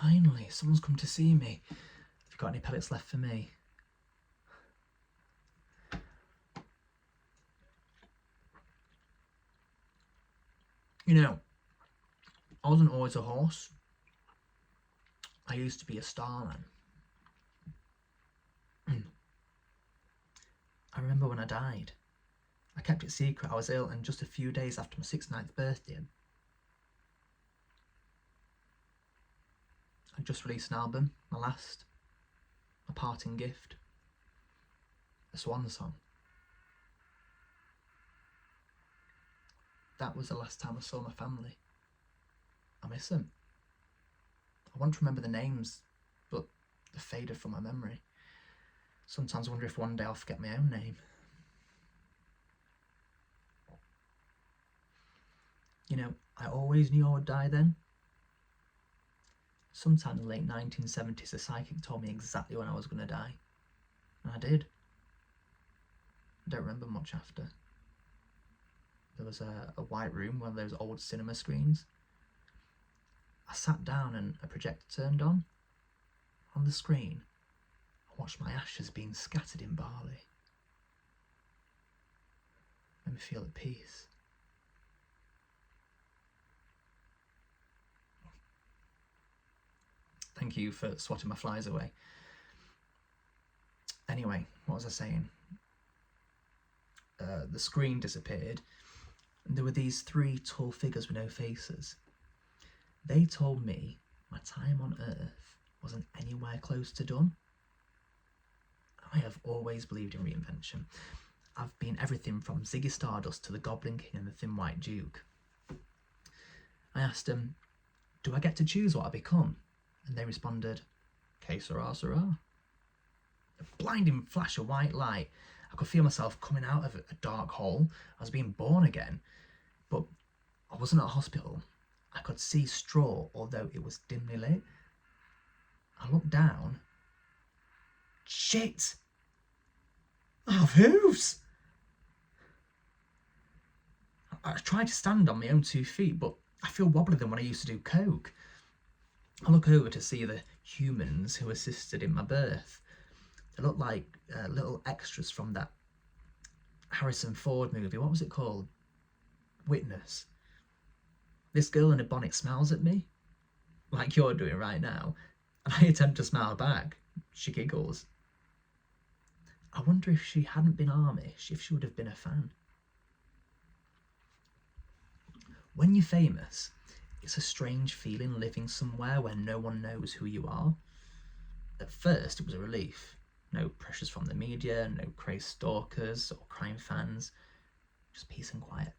Finally, someone's come to see me. Have you got any pellets left for me? You know, I wasn't always a horse. I used to be a starman. I remember when I died. I kept it secret. I was ill, and just a few days after my 69th birthday, I just released an album, my last, my parting gift, a swan song. That was the last time I saw my family. I miss them. I want to remember the names, but they're faded from my memory. Sometimes I wonder if one day I'll forget my own name. You know, I always knew I would die then. Sometime in the late 1970s, a psychic told me exactly when I was going to die. And I did. I don't remember much after. There was a white room, one of those old cinema screens. I sat down and a projector turned on. On the screen, I watched my ashes being scattered in barley. Made me feel at peace. Thank you for swatting my flies away. Anyway, what was I saying? The screen disappeared, and there were these three tall figures with no faces. They told me my time on Earth wasn't anywhere close to done. I have always believed in reinvention. I've been everything from Ziggy Stardust to the Goblin King and the Thin White Duke. I asked them, do I get to choose what I become? And they responded, que sera, sera. A blinding flash of white light. I could feel myself coming out of a dark hole. I was being born again. But I wasn't at a hospital. I could see straw, although it was dimly lit. I looked down. Shit! I have hooves! I tried to stand on my own 2 feet, but I feel wobbly than when I used to do coke. I look over to see the humans who assisted in my birth. They look like little extras from that Harrison Ford movie. What was it called? Witness. This girl in a bonnet smiles at me, like you're doing right now, and I attempt to smile back. She giggles. I wonder if she hadn't been Amish, if she would have been a fan. When you're famous, it's a strange feeling living somewhere where no one knows who you are. At first, it was a relief. No pressures from the media, no crazed stalkers or crime fans, just peace and quiet.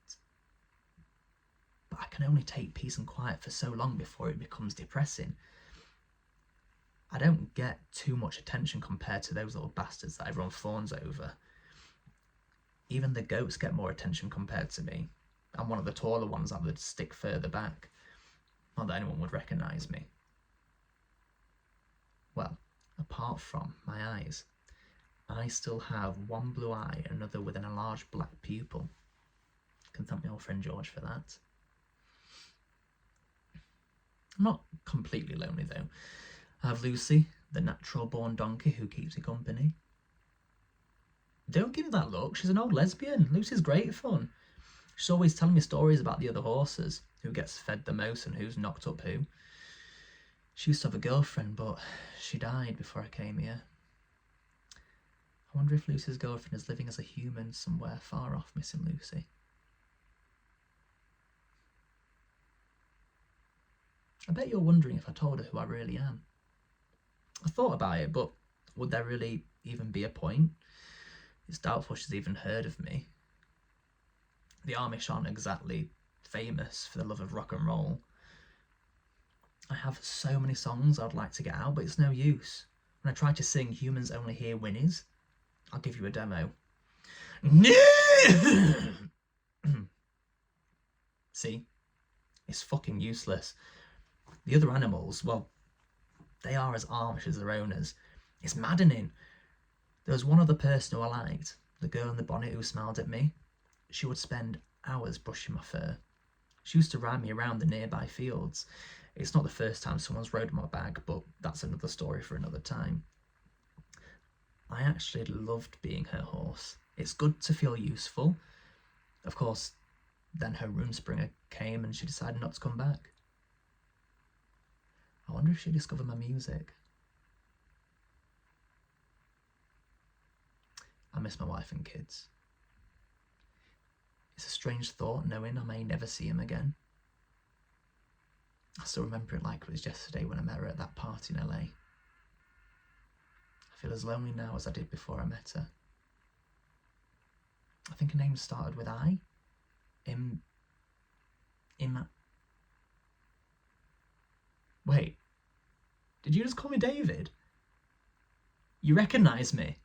But I can only take peace and quiet for so long before it becomes depressing. I don't get too much attention compared to those little bastards that everyone fawns over. Even the goats get more attention compared to me. I'm one of the taller ones that would stick further back. Not that anyone would recognise me. Well, apart from my eyes, I still have one blue eye and another with an enlarged black pupil. I can thank my old friend George for that. I'm not completely lonely though. I have Lucy, the natural born donkey who keeps me company. Don't give her that look, she's an old lesbian. Lucy's great fun. She's always telling me stories about the other horses, who gets fed the most and who's knocked up who. She used to have a girlfriend, but she died before I came here. I wonder if Lucy's girlfriend is living as a human somewhere far off, missing Lucy. I bet you're wondering if I told her who I really am. I thought about it, but would there really even be a point? It's doubtful she's even heard of me. The Amish aren't exactly famous for the love of rock and roll. I have so many songs I'd like to get out, but it's no use. When I try to sing Humans Only Hear Whinnies, I'll give you a demo. See? It's fucking useless. The other animals, well, they are as Amish as their owners. It's maddening. There was one other person who I liked, the girl in the bonnet who smiled at me. She would spend hours brushing my fur. She used to ride me around the nearby fields. It's not the first time someone's rode my bag, but that's another story for another time. I actually loved being her horse. It's good to feel useful. Of course, then her room springer came and she decided not to come back. I wonder if she discovered my music. I miss my wife and kids. It's a strange thought knowing I may never see him again. I still remember it like it was yesterday when I met her at that party in LA. I feel as lonely now as I did before I met her. I think her name started with I. Wait, did you just call me David? You recognise me?